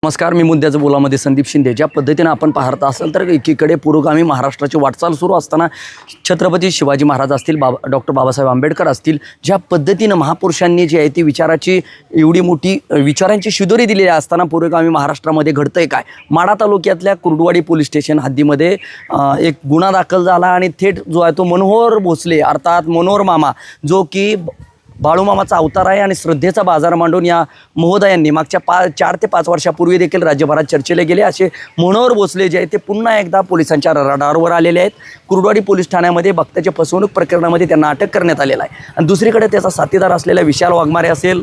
नमस्कार, मी मुद्द्याचं बोलामध्ये संदीप शिंदे. ज्या पद्धतीनं आपण पाहत असाल तर एकीकडे पुरोगामी महाराष्ट्राची वाटचाल सुरू असताना छत्रपती शिवाजी महाराज असतील, डॉक्टर बाबासाहेब आंबेडकर असतील, ज्या पद्धतीनं महापुरुषांनी जी आहे ती विचाराची एवढी मोठी विचारांची शिदोरी दिलेली असताना पुरोगामी महाराष्ट्रामध्ये घडतंय काय? माढा तालुक्यातल्या कुर्डुवाडी पोलीस स्टेशन हद्दीमध्ये एक गुन्हा दाखल झाला आणि थेट जो आहे तो मनोहर भोसले अर्थात मनोहर मामा, जो की बाळूमामाचा अवतार आहे आणि श्रद्धेचा बाजार मांडून या महोदयांनी मागच्या 4 ते 5 वर्षापूर्वी देखील राज्यभरात चर्चेला गेले असे मनोहर भोसले जे आहेत ते पुन्हा एकदा पोलिसांच्या रडारवर आलेले आहेत. कुर्डुवाडी पोलीस ठाण्यामध्ये भक्ताच्या फसवणूक प्रकरणामध्ये त्यांना अटक करण्यात आलेला आहे. आणि दुसरीकडे त्याचा साथीदार असलेला विशाल वाघमारे असेल,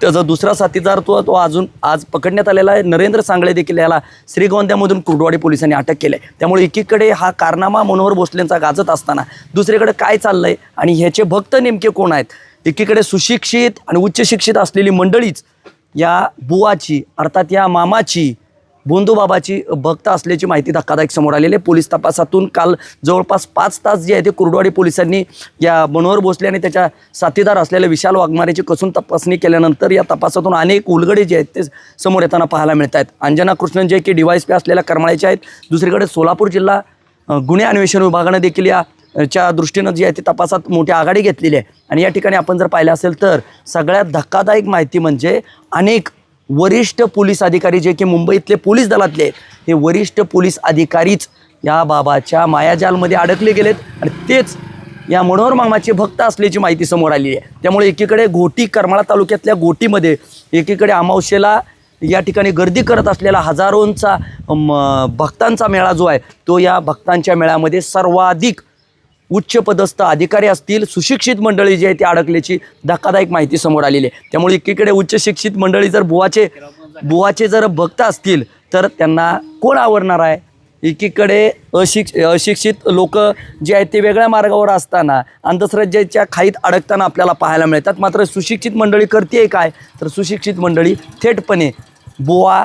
त्याचा दुसरा साथीदार तो अजून आज पकडण्यात आलेला आहे. नरेंद्र सांगळे देखील याला श्रीगोंद्यामधून कुर्डुवाडी पोलिसांनी अटक केलं आहे. त्यामुळे एकीकडे हा कारनामा मनोहर भोसलेंचा गाजत असताना दुसरीकडे काय चाललंय आणि ह्याचे भक्त नेमके कोण आहेत? एकीकडे सुशिक्षित आणि उच्च शिक्षित असलेली मंडळीच या बुवाची अर्थात या मामाची बोंधूबाबाची भक्त असल्याची माहिती धक्कादायक समोर आलेली आहे. पोलीस तपासातून काल जवळपास 5 तास जे आहे ते कुर्डुवाडी पोलिसांनी या मनोहर भोसले आणि त्याच्या साथीदार असलेल्या विशाल वाघमारेची कसून तपासणी केल्यानंतर या तपासातून अनेक उलगडे जे आहेत ते समोर येताना पाहायला मिळत आहेत. अंजना कृष्णन जे की DYSP असलेल्या करमाळ्याचे आहेत. दुसरीकडे सोलापूर जिल्हा गुन्हे अन्वेषण विभागानं देखील याच्या दृष्टीनं जी आहे ती तपासात मोठी आघाडी घेतलेली आहे. आणि या ठिकाणी आपण जर पाहिलं असेल तर सगळ्यात धक्कादायक माहिती म्हणजे अनेक वरिष्ठ पोलीस अधिकारी जे की मुंबईतले पोलीस दलातले आहेत, हे वरिष्ठ पोलीस अधिकारीच या बाबाच्या मायाजालमध्ये अडकले गेलेत आणि तेच या मनोहर मामाचे भक्त असल्याची माहिती समोर आली आहे. त्यामुळे एकीकडे घोटी करमाळा तालुक्यातल्या घोटीमध्ये एकीकडे अमावस्येला या ठिकाणी गर्दी करत असलेला हजारोंचा भक्तांचा मेळा जो आहे तो या भक्तांच्या मेळ्यामध्ये सर्वाधिक उच्च पदस्थ अधिकारी असतील, सुशिक्षित मंडळी जी आहे ती अडकल्याची धक्कादायक माहिती समोर आलेली आहे. त्यामुळे एकीकडे उच्च शिक्षित मंडळी जर बुवाचे जर भक्त असतील तर त्यांना कोण आवडणार आहे? एकीकडे अशिक्षित लोक जे आहेत ते वेगळ्या मार्गावर असताना अंधश्रद्धेच्या खाईत अडकताना आपल्याला पाहायला मिळतात. मात्र सुशिक्षित मंडळी करते काय? तर सुशिक्षित मंडळी थेटपणे बुवा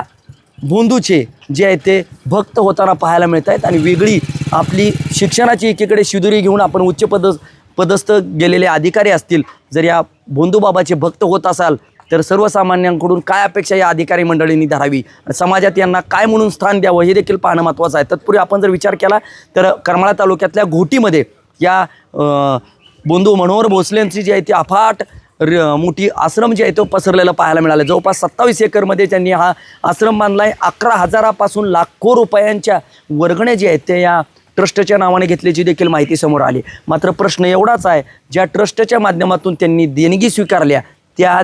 बोंधूचे जे आहे ते भक्त होताना पाहायला मिळत आहेत. आणि वेगळी आपली शिक्षणाची एकीकडे शिदोरी घेऊन आपण उच्च पदस्थ गेलेले अधिकारी असतील, जर या बोंधूबाबाचे भक्त होत असाल तर सर्वसामान्यांकडून काय अपेक्षा या अधिकारी मंडळींनी धरावी, समाजात यांना काय म्हणून स्थान द्यावं हे देखील पाहणं महत्त्वाचं आहे. तत्पूर्वी आपण जर विचार केला तर करमाळा तालुक्यातल्या घोटीमध्ये या बोंधू मनोहर भोसलेंची जी आहे ती अफाट मोठी आश्रम जे आहे तो पसरलेला पाहायला मिळाला. जवळपास 27 एकरमध्ये त्यांनी हा आश्रम बांधला आहे. 11,000 पासून लाखो रुपयांच्या वर्गण्या जे आहेत ते या ट्रस्टच्या नावाने घेतल्याची देखील माहिती समोर आली. मात्र प्रश्न एवढाच आहे, ज्या ट्रस्टच्या माध्यमातून त्यांनी देणगी स्वीकारल्या त्या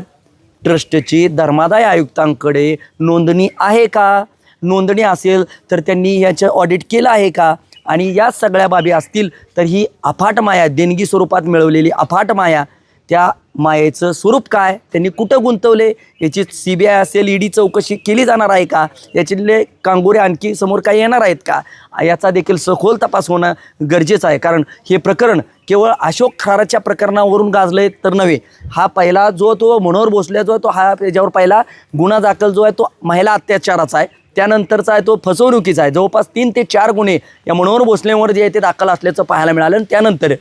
ट्रस्टची धर्मादाय आयुक्तांकडे नोंदणी आहे का? नोंदणी असेल तर त्यांनी याचं ऑडिट केलं आहे का? आणि या सगळ्या बाबी असतील तर ही अफाट माया, देणगी स्वरूपात मिळवलेली अफाट माया, त्या मायेचं स्वरूप काय, त्यांनी कुठं गुंतवले याची CBI असेल ED चौकशी केली जाणार आहे का? याच्यातले कांगोरे आणखी समोर काही येणार आहेत का? याचा देखील सखोल तपास होणं गरजेचं आहे. कारण हे प्रकरण केवळ अशोक खराराच्या प्रकरणावरून गाजलं तर नव्हे, हा पहिला जो तो मनोहर भोसले जो तो हा याच्यावर पहिला गुन्हा दाखल जो आहे तो महिला अत्याचाराचा आहे. त्यानंतरचा आहे तो फसवणुकीचा आहे. जवळपास 3 ते 4 गुन्हे या मनोहर भोसलेंवर जे आहे ते दाखल असल्याचं पाहायला मिळालं. आणि त्यानंतर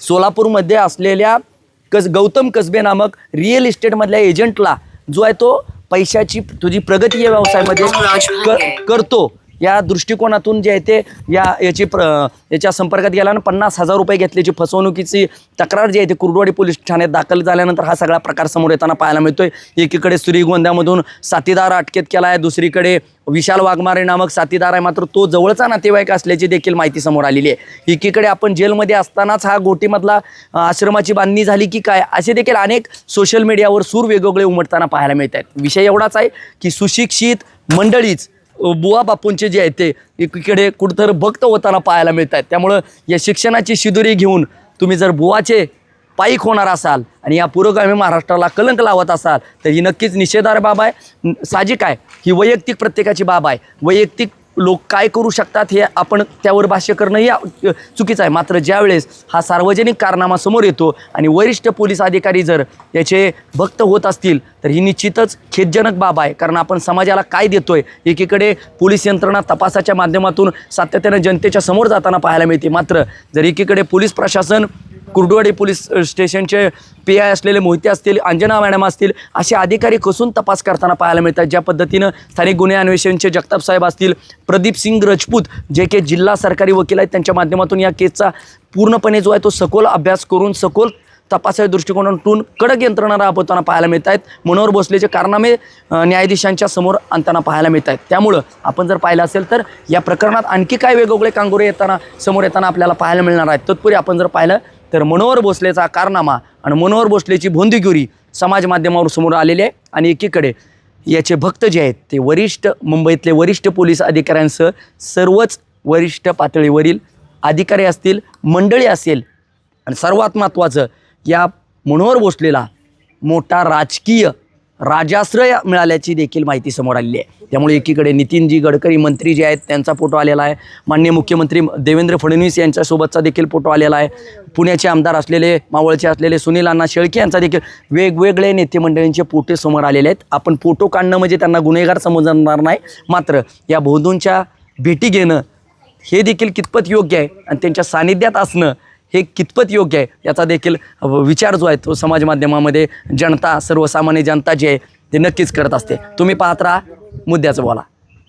सोलापूरमध्ये असलेल्या गौतम कसबे नामक रिअल इस्टेटमधल्या एजंटला जो आहे तो पैशाची तुझी प्रगती या व्यवसायामध्ये करतो या दृष्टिकोनातून जे आहे ते याच्या संपर्कात गेला आणि 50,000 रुपये घेतल्याची फसवणुकीची तक्रार जी आहे ती कुर्डुवाडी पोलीस ठाण्यात दाखल झाल्यानंतर हा सगळा प्रकार समोर येताना पाहायला मिळतोय. एकीकडे श्रीगोंद्यामधून साथीदार अटकेत केला आहे, दुसरीकडे विशाल वाघमारे नामक साथीदार आहे, मात्र तो जवळचा नातेवाईक असल्याची देखील माहिती समोर आलेली आहे. एकीकडे आपण जेलमध्ये असतानाच हा घोटीमधला आश्रमाची बांधणी झाली की काय, असे देखील अनेक सोशल मीडियावर सूर वेगवेगळे उमटताना पाहायला मिळत आहेत. विषय एवढाच आहे की सुशिक्षित मंडळीच बुवा बापूंचे जे आहेत ते एकीकडे कुठंतरी भक्त होताना पाहायला मिळत आहेत. त्यामुळं या शिक्षणाची शिदोरी घेऊन तुम्ही जर बुवाचे पायीक होणार असाल आणि या पुरोगामी महाराष्ट्राला कलंक लावत असाल तर ही नक्कीच निषेधार्ह बाब आहे. साहजिक आहे, ही वैयक्तिक प्रत्येकाची बाब आहे. वैयक्तिक लोक काय करू शकतात हे आपण त्यावर भाष्य करणंही चुकीचं आहे. मात्र ज्यावेळेस हा सार्वजनिक कारनामा समोर येतो आणि वरिष्ठ पोलीस अधिकारी जर याचे भक्त होत असतील तर ही निश्चितच खेदजनक बाब आहे. कारण आपण समाजाला काय देतोय? एकीकडे पोलीस यंत्रणा तपासाच्या माध्यमातून सातत्यानं जनतेच्या समोर जाताना पाहायला मिळते, मात्र जर एकीकडे पोलीस प्रशासन कुर्डुवाडी पोलीस स्टेशनचे PI असलेले मोहिते असतील, अंजना मॅडम असतील, असे अधिकारी कसून तपास करताना पाहायला मिळतात. ज्या पद्धतीनं स्थानिक गुन्हे अन्वेषणचे जगताप साहेब असतील, प्रदीप सिंग राजपूत जे की जिल्हा सरकारी वकील आहेत, त्यांच्या माध्यमातून या केसचा पूर्णपणे जो आहे तो सखोल अभ्यास करून सखोल तपासाच्या दृष्टिकोनातून कडक यंत्रणा राबवताना पाहायला मिळत आहेत. मनोहर भोसलेचे कारनामे न्यायाधीशांच्या समोर आणताना पाहायला मिळत आहेत. त्यामुळं आपण जर पाहिलं असेल तर या प्रकरणात आणखी काय वेगवेगळे कांगोरे समोर येताना आपल्याला पाहायला मिळणार आहेत. तत्पूर्वी आपण जर पाहिलं तर मनोहर भोसलेचा कारनामा आणि मनोहर भोसलेची भोंदीगिरी समाज माध्यमावर समोर आलेली आहे. आणि एकीकडे याचे भक्त जे आहेत ते वरिष्ठ मुंबईतले वरिष्ठ पोलीस अधिकाऱ्यांसह सर्वच वरिष्ठ पातळीवरील अधिकारी असतील, मंडळी असेल, आणि सर्वात महत्त्वाचं या मनोहर भोसलेला मोठा राजकीय राजाश्रय मिळाल्याची देखील माहिती समोर आलेली आहे. त्यामुळे एकीकडे नितीनजी गडकरी मंत्री जे आहेत त्यांचा फोटो आलेला आहे, माननीय मुख्यमंत्री देवेंद्र फडणवीस यांच्यासोबतचा देखील फोटो आलेला आहे, पुण्याचे आमदार असलेले मावळचे असलेले सुनील अण्णा शेळके यांचा देखील वेगवेगळे नेते मंडळींचे फोटो समोर आलेले आहेत. आपण फोटो काढणं म्हणजे त्यांना गुन्हेगार समजणार नाही, मात्र या बौद्धूंच्या भेटी घेणं हे देखील कितपत योग्य आहे आणि त्यांच्या सानिध्यात असणं हे कितपत योग्य आहे याचा देखील विचार जो आहे तो समाज माध्यमामध्ये जनता, सर्वसामान्य जनता जी आहे ते नक्कीच करत असते. तुम्ही पाहत राहा मुद्द्याचं बोला.